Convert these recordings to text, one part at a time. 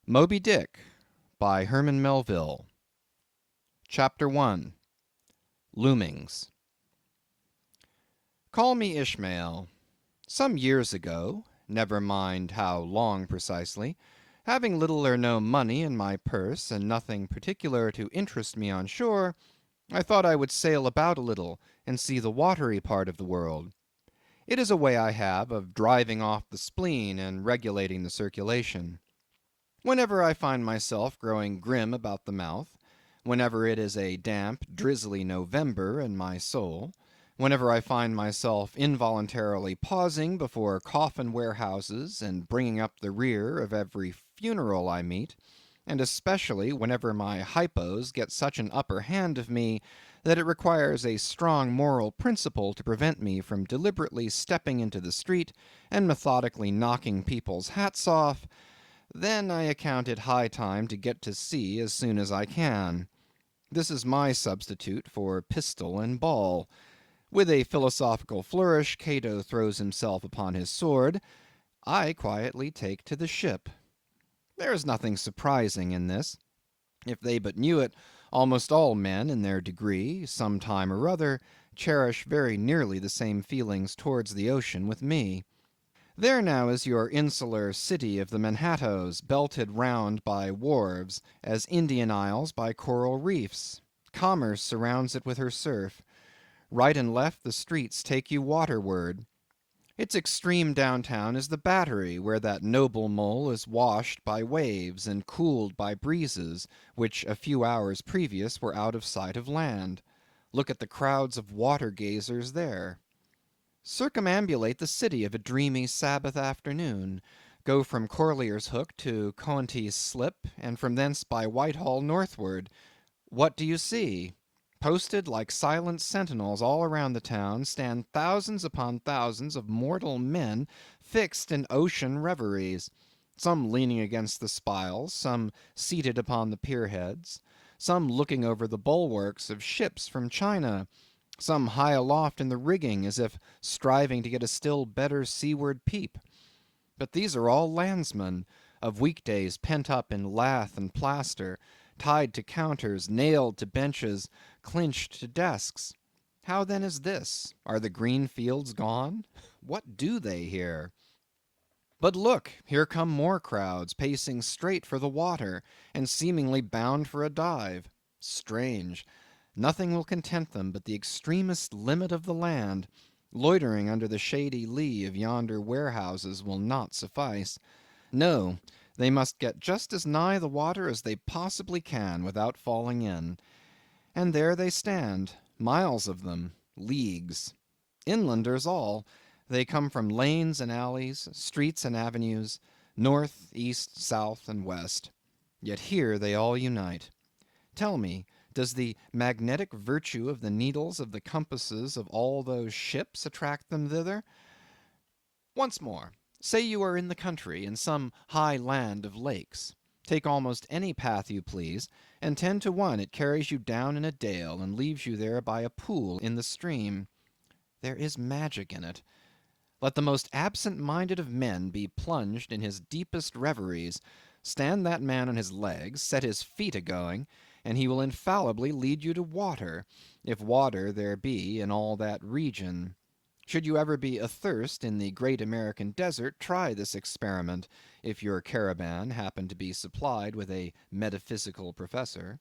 Moby Dick by Herman Melville. Chapter 1 Loomings. Call me Ishmael. Some years ago, never mind how long precisely, having little or no money in my purse and nothing particular to interest me on shore, I thought I would sail about a little and see the watery part of the world. It is a way I have of driving off the spleen and regulating the circulation. Whenever I find myself growing grim about the mouth, whenever it is a damp, drizzly November in my soul, whenever I find myself involuntarily pausing before coffin warehouses and bringing up the rear of every funeral I meet, and especially whenever my hypos get such an upper hand of me that it requires a strong moral principle to prevent me from deliberately stepping into the street and methodically knocking people's hats off, then I account it high time to get to sea as soon as I can. This is my substitute for pistol and ball. With a philosophical flourish, Cato throws himself upon his sword. I quietly take to the ship. There is nothing surprising in this. If they but knew it, almost all men, in their degree, some time or other, cherish very nearly the same feelings towards the ocean with me. There now is your insular city of the Manhattoes, belted round by wharves, as Indian Isles by coral reefs. Commerce surrounds it with her surf. Right and left the streets take you waterward. Its extreme downtown is the Battery, where that noble mole is washed by waves and cooled by breezes, which a few hours previous were out of sight of land. Look at the crowds of water gazers there. Circumambulate the city of a dreamy Sabbath afternoon. Go from Corlier's Hook to Coenties Slip, and from thence by Whitehall northward. What do you see? Posted like silent sentinels all around the town stand thousands upon thousands of mortal men fixed in ocean reveries, some leaning against the spiles, some seated upon the pierheads, some looking over the bulwarks of ships from China, some high aloft in the rigging as if striving to get a still better seaward peep. But these are all landsmen, of weekdays pent up in lath and plaster, tied to counters, nailed to benches, clinched to desks. How then is this? Are the green fields gone? What do they here? But look, here come more crowds, pacing straight for the water, and seemingly bound for a dive. Strange. Nothing will content them but the extremest limit of the land. Loitering under the shady lee of yonder warehouses will not suffice. No, they must get just as nigh the water as they possibly can without falling in. And there they stand, miles of them, leagues. Inlanders all. They come from lanes and alleys, streets and avenues, north, east, south, and west. Yet here they all unite. Tell me, does the magnetic virtue of the needles of the compasses of all those ships attract them thither? Once more, say you are in the country, in some high land of lakes. Take almost any path you please, and 10 to 1 it carries you down in a dale, and leaves you there by a pool in the stream. There is magic in it. Let the most absent-minded of men be plunged in his deepest reveries, stand that man on his legs, set his feet a-going, and he will infallibly lead you to water, if water there be in all that region. Should you ever be athirst in the great American desert, try this experiment, if your caravan happen to be supplied with a metaphysical professor.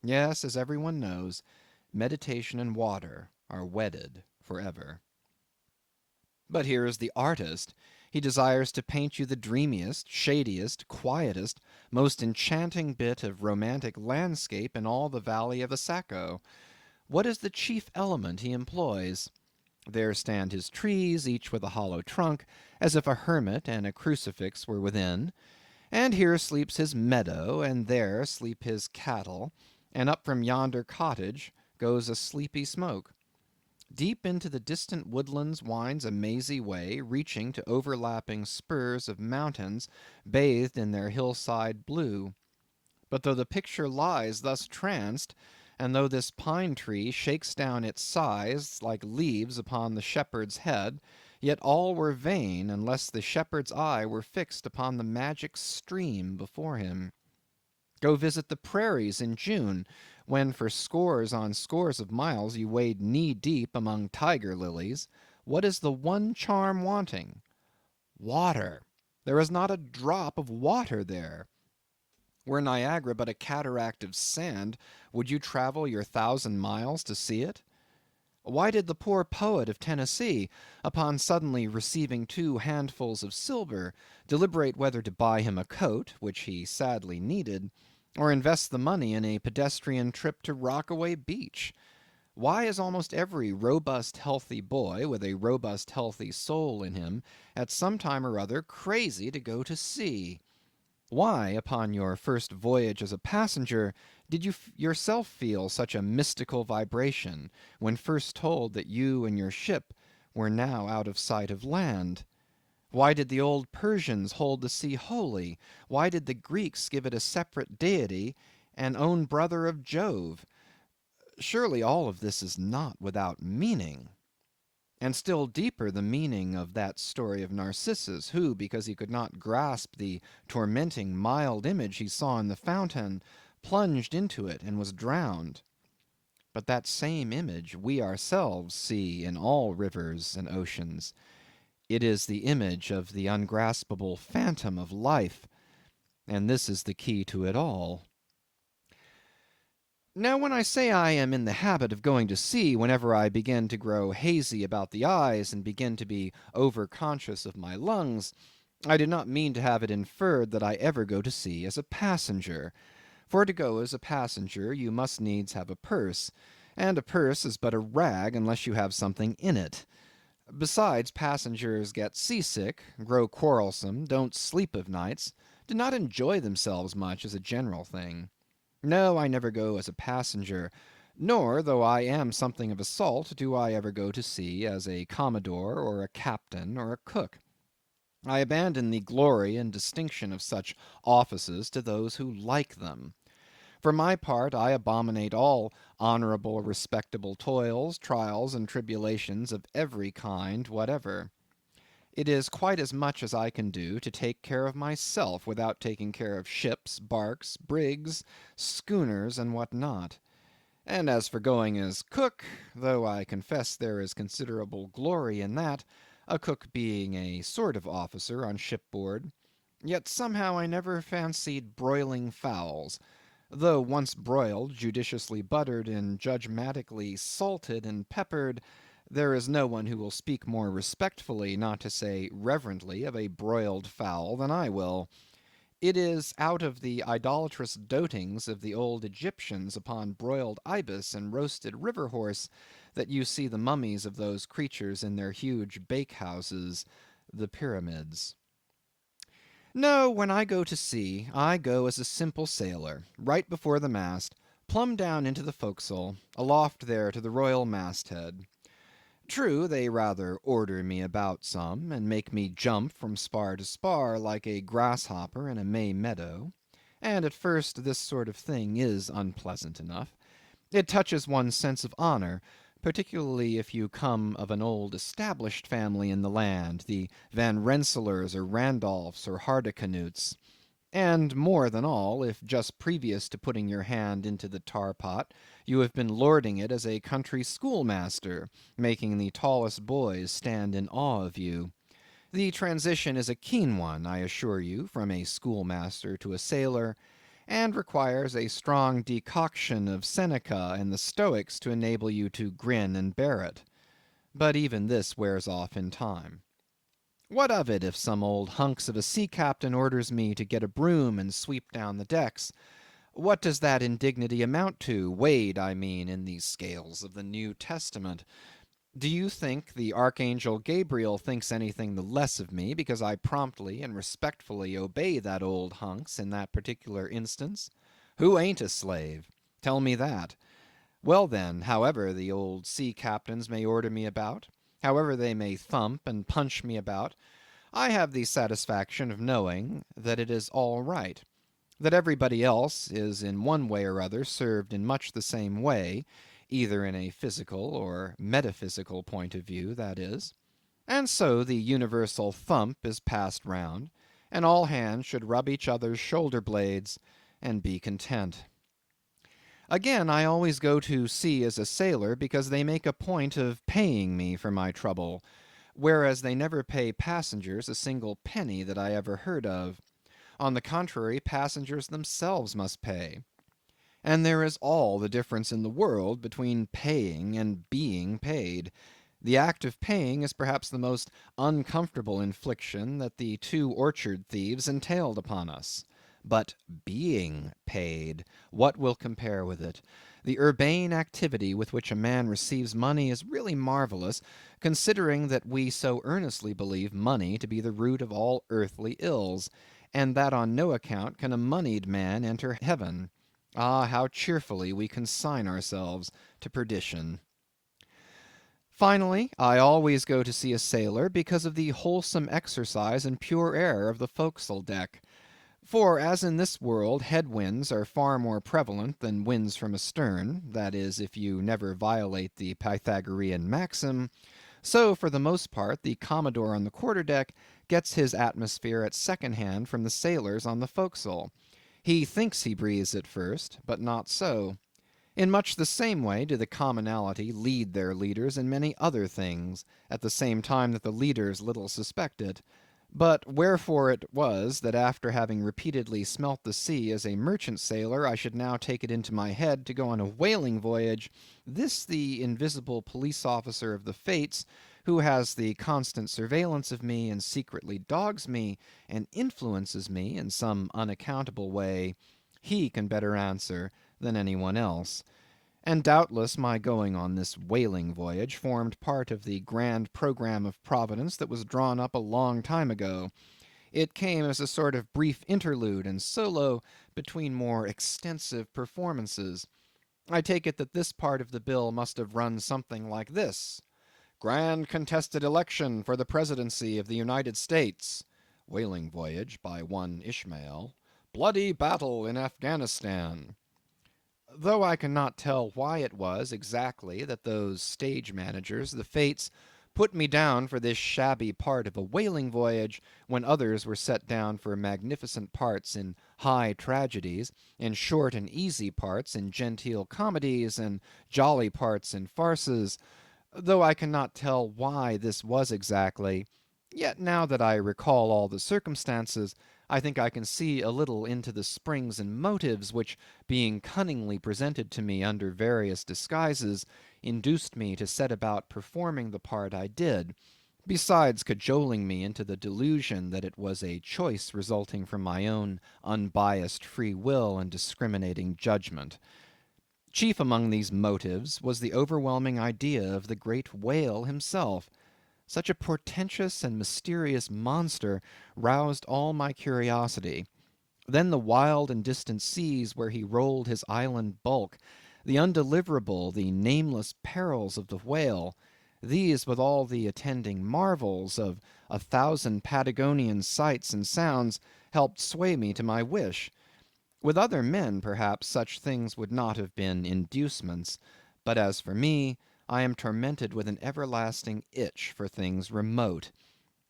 Yes, as every one knows, meditation and water are wedded forever. But here is the artist. He desires to paint you the dreamiest, shadiest, quietest, most enchanting bit of romantic landscape in all the valley of the Saco. What is the chief element he employs? There stand his trees, each with a hollow trunk, as if a hermit and a crucifix were within. And here sleeps his meadow, and there sleep his cattle, and up from yonder cottage goes a sleepy smoke. Deep into the distant woodlands winds a mazy way, reaching to overlapping spurs of mountains bathed in their hillside blue. But though the picture lies thus tranced, and though this pine tree shakes down its sighs like leaves upon the shepherd's head, Yet all were vain unless the shepherd's eye were fixed upon the magic stream before him. Go visit the prairies in June, when for scores on scores of miles you wade knee-deep among tiger lilies. What is the one charm wanting? Water. There is not a drop of water there. Were Niagara but a cataract of sand, would you travel your 1,000 miles to see it? Why did the poor poet of Tennessee, upon suddenly receiving 2 handfuls of silver, deliberate whether to buy him a coat, which he sadly needed, or invest the money in a pedestrian trip to Rockaway Beach? Why is almost every robust, healthy boy, with a robust, healthy soul in him, at some time or other crazy to go to sea? Why, upon your first voyage as a passenger, did you yourself feel such a mystical vibration, when first told that you and your ship were now out of sight of land? Why did the old Persians hold the sea holy? Why did the Greeks give it a separate deity, and own brother of Jove? Surely all of this is not without meaning. And still deeper the meaning of that story of Narcissus, who, because he could not grasp the tormenting mild image he saw in the fountain, plunged into it and was drowned. But that same image we ourselves see in all rivers and oceans. It is the image of the ungraspable phantom of life, and this is the key to it all. Now when I say I am in the habit of going to sea whenever I begin to grow hazy about the eyes and begin to be over-conscious of my lungs, I do not mean to have it inferred that I ever go to sea as a passenger. For to go as a passenger you must needs have a purse, and a purse is but a rag unless you have something in it. Besides, passengers get seasick, grow quarrelsome, don't sleep of nights, do not enjoy themselves much as a general thing. No, I never go as a passenger, nor, though I am something of a salt, do I ever go to sea as a commodore or a captain or a cook. I abandon the glory and distinction of such offices to those who like them. For my part, I abominate all honorable, respectable toils, trials, and tribulations of every kind whatever. It is quite as much as I can do to take care of myself without taking care of ships, barks, brigs, schooners, and what not. And as for going as cook, though I confess there is considerable glory in that, a cook being a sort of officer on shipboard, yet somehow I never fancied broiling fowls, though once broiled, judiciously buttered, and judgmatically salted and peppered, there is no one who will speak more respectfully, not to say reverently, of a broiled fowl than I will. It is out of the idolatrous dotings of the old Egyptians upon broiled ibis and roasted river horse that you see the mummies of those creatures in their huge bake-houses, the pyramids. No, when I go to sea, I go as a simple sailor, right before the mast, plumb down into the forecastle, aloft there to the royal masthead. True, they rather order me about some, and make me jump from spar to spar like a grasshopper in a May meadow; and at first this sort of thing is unpleasant enough. It touches one's sense of honour, particularly if you come of an old established family in the land, the Van Rensselaers or Randolphs or Hardicanutes. And more than all, if just previous to putting your hand into the tar pot you have been lording it as a country schoolmaster, making the tallest boys stand in awe of you. The transition is a keen one, I assure you, from a schoolmaster to a sailor, and requires a strong decoction of Seneca and the Stoics to enable you to grin and bear it. But even this wears off in time. What of it if some old hunks of a sea captain orders me to get a broom and sweep down the decks? What does that indignity amount to, weighed, I mean, in the scales of the New Testament? Do you think the Archangel Gabriel thinks anything the less of me because I promptly and respectfully obey that old hunks in that particular instance? Who ain't a slave? Tell me that. Well then, however the old sea captains may order me about, however they may thump and punch me about, I have the satisfaction of knowing that it is all right, that everybody else is in one way or other served in much the same way, either in a physical or metaphysical point of view, that is. And so the universal thump is passed round, and all hands should rub each other's shoulder blades and be content. Again, I always go to sea as a sailor because they make a point of paying me for my trouble, whereas they never pay passengers a single penny that I ever heard of. On the contrary, passengers themselves must pay. And there is all the difference in the world between paying and being paid. The act of paying is perhaps the most uncomfortable infliction that the two orchard thieves entailed upon us. But being paid, what will compare with it? The urbane activity with which a man receives money is really marvelous, considering that we so earnestly believe money to be the root of all earthly ills, and that on no account can a moneyed man enter heaven. Ah, how cheerfully we consign ourselves to perdition. Finally, I always go to see a sailor because of the wholesome exercise and pure air of the forecastle deck. For as in this world head winds are far more prevalent than winds from astern, that is, if you never violate the Pythagorean maxim, so for the most part the Commodore on the quarter-deck gets his atmosphere at second hand from the sailors on the forecastle. He thinks he breathes it first, but not so. In much the same way do the commonalty lead their leaders in many other things, at the same time that the leaders little suspect it. But wherefore it was that after having repeatedly smelt the sea as a merchant sailor, I should now take it into my head to go on a whaling voyage, this the invisible police officer of the Fates, who has the constant surveillance of me and secretly dogs me and influences me in some unaccountable way, he can better answer than any one else. And doubtless my going on this whaling voyage formed part of the grand programme of Providence that was drawn up a long time ago. It came as a sort of brief interlude and solo between more extensive performances. I take it that this part of the bill must have run something like this: Grand contested election for the presidency of the United States. Whaling voyage by one Ishmael. Bloody battle in Afghanistan. Though I cannot tell why it was exactly that those stage managers, the Fates, put me down for this shabby part of a whaling voyage, when others were set down for magnificent parts in high tragedies, and short and easy parts in genteel comedies, and jolly parts in farces. Though I cannot tell why this was exactly, yet now that I recall all the circumstances, I think I can see a little into the springs and motives which, being cunningly presented to me under various disguises, induced me to set about performing the part I did, besides cajoling me into the delusion that it was a choice resulting from my own unbiased free will and discriminating judgment. Chief among these motives was the overwhelming idea of the great whale himself. Such a portentous and mysterious monster roused all my curiosity. Then the wild and distant seas where he rolled his island bulk, the undeliverable, the nameless perils of the whale, these with all the attending marvels of 1,000 Patagonian sights and sounds, helped sway me to my wish. With other men, perhaps, such things would not have been inducements; but as for me, I am tormented with an everlasting itch for things remote.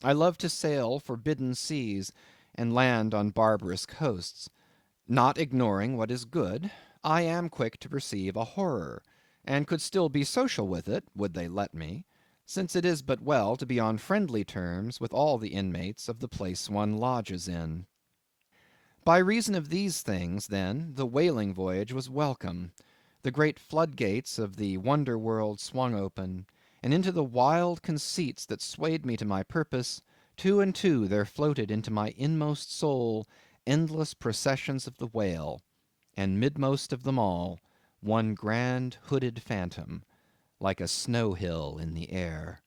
I love to sail forbidden seas, and land on barbarous coasts. Not ignoring what is good, I am quick to perceive a horror, and could still be social with it, would they let me, since it is but well to be on friendly terms with all the inmates of the place one lodges in. By reason of these things, then, the whaling voyage was welcome. The great floodgates of the wonder world swung open, and into the wild conceits that swayed me to my purpose, two and two there floated into my inmost soul endless processions of the whale, and midmost of them all, one grand hooded phantom, like a snow hill in the air.